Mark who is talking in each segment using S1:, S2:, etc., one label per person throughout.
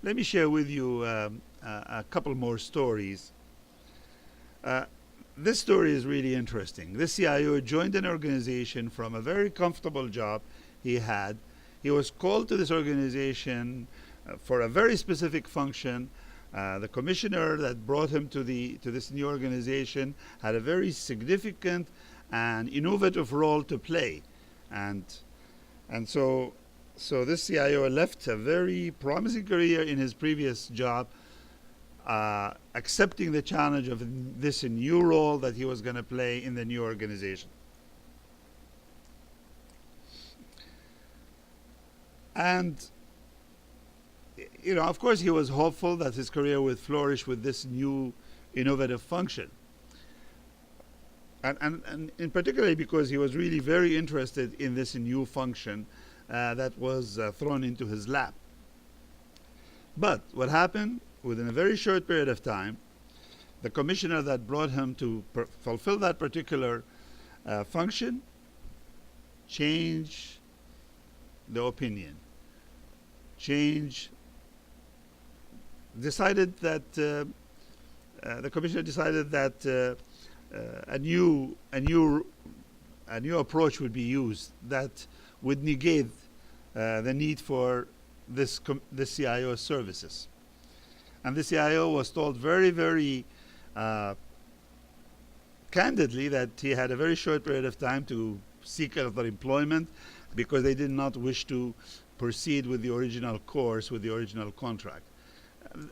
S1: Let me share with you a couple more stories. Uh, this story is really interesting. This CIO joined an organization from a very comfortable job he had. He was called to this organization for a very specific function. The commissioner that brought him to this new organization had a very significant and innovative role to play, and so this CIO left a very promising career in his previous job, accepting the challenge of this new role that he was going to play in the new organization. And of course, he was hopeful that his career would flourish with this new innovative function. And in particular because he was really very interested in this new function that was thrown into his lap. But what happened, within a very short period of time, the commissioner that brought him to fulfill that particular function changed the opinion, decided that the commissioner decided that a new approach would be used that would negate the need for this CIO services. And the CIO was told very, very candidly that he had a very short period of time to seek other employment because they did not wish to proceed with the original course, with the original contract.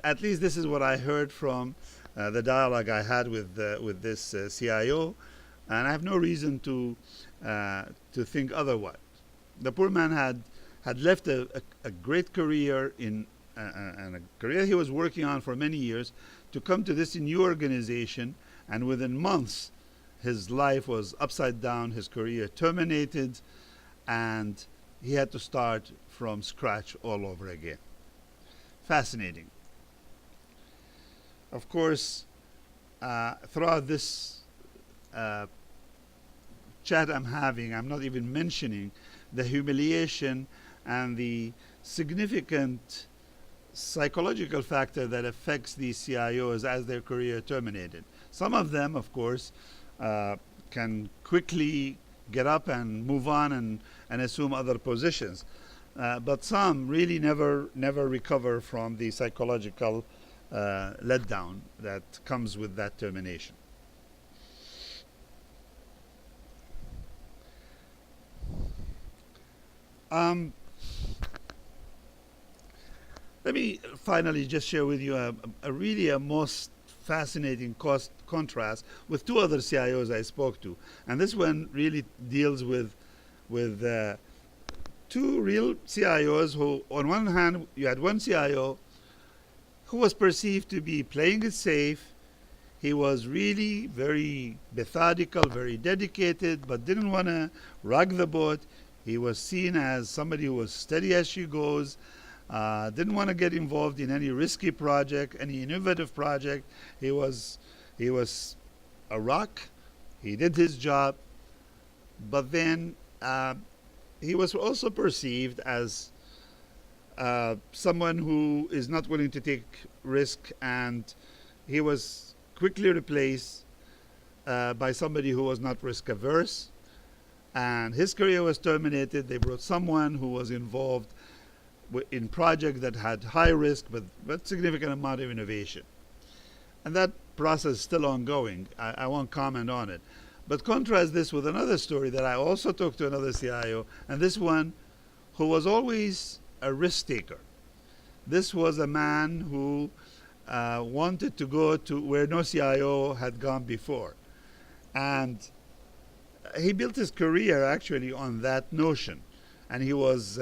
S1: At least this is what I heard from the dialogue I had with this CIO, and I have no reason to think otherwise. The poor man had left a great career and a career he was working on for many years to come to this new organization, and within months his life was upside down, his career terminated, and he had to start from scratch all over again. Fascinating. Of course, throughout this chat I'm having, I'm not even mentioning the humiliation and the significant psychological factor that affects these CIOs as their career terminated. Some of them, of course, can quickly get up and move on and assume other positions. But some really never recover from the psychological letdown that comes with that termination. Let me finally just share with you a most fascinating contrast with two other CIOs I spoke to. And this one really deals with two real CIOs who, on one hand, you had one CIO who was perceived to be playing it safe. He was really very methodical, very dedicated, but didn't want to rock the boat. He was seen as somebody who was steady as she goes, didn't want to get involved in any risky project, any innovative project. He was a rock. He did his job, but then he was also perceived as someone who is not willing to take risk, and he was quickly replaced by somebody who was not risk averse, and his career was terminated. They brought someone who was involved in projects that had high risk but significant amount of innovation, and that process is still ongoing. I won't comment on it, but contrast this with another story that I also talked to another CIO, and this one who was always a risk taker. This was a man who wanted to go to where no CIO had gone before, and he built his career actually on that notion. And he moved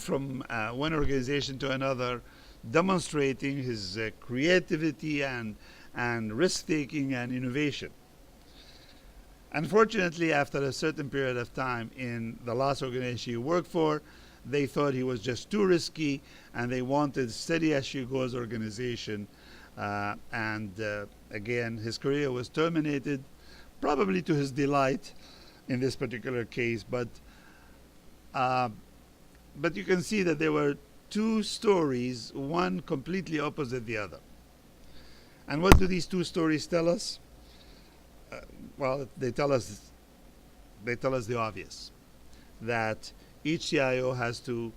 S1: from one organization to another, demonstrating his creativity and risk taking and innovation. Unfortunately, after a certain period of time in the last organization he worked for, they thought he was just too risky, and they wanted steady as she goes organization. Again, his career was terminated, probably to his delight in this particular case. But you can see that there were two stories, one completely opposite the other. And what do these two stories tell us? Well, they tell us the obvious, that each CIO has to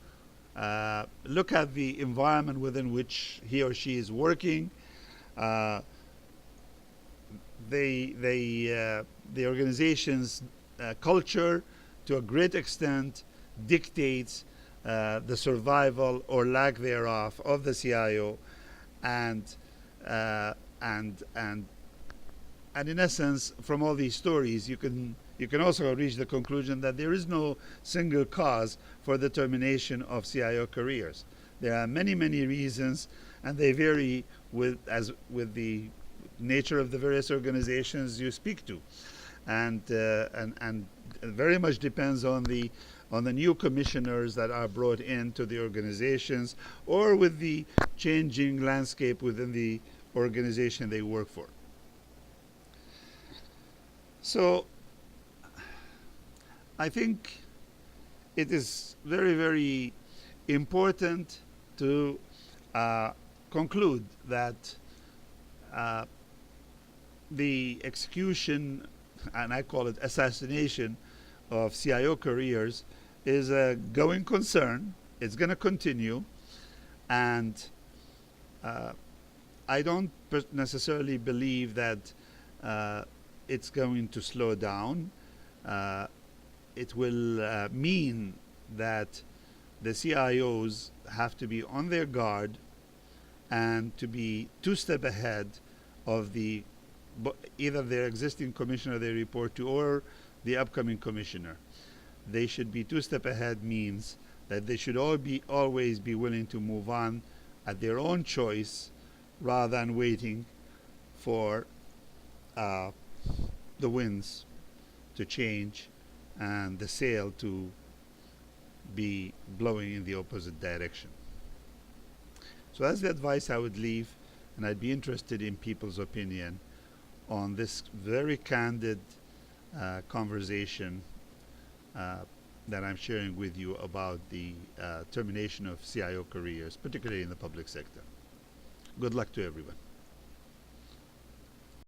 S1: look at the environment within which he or she is working. Uh, the organization's culture, to a great extent, dictates the survival or lack thereof of the CIO, and uh, and and and in essence, from all these stories, you can also reach the conclusion that there is no single cause for the termination of CIO careers. There are many reasons, and they vary with the nature of the various organizations you speak to, and very much depends on the new commissioners that are brought into the organizations, or with the changing landscape within the organization they work for. So I think it is very important to conclude that the execution, and I call it assassination, of CIO careers is a going concern. It's going to continue, and I don't necessarily believe that it's going to slow down. It will mean that the CIOs have to be on their guard and to be two steps ahead of either their existing commissioner they report to or the upcoming commissioner. They should be two steps ahead means that they should always be willing to move on at their own choice, rather than waiting for the winds to change and the sail to be blowing in the opposite direction. So that's the advice I would leave, and I'd be interested in people's opinion on this very candid conversation that I'm sharing with you about the termination of CIO careers, particularly in the public sector. Good luck to everyone.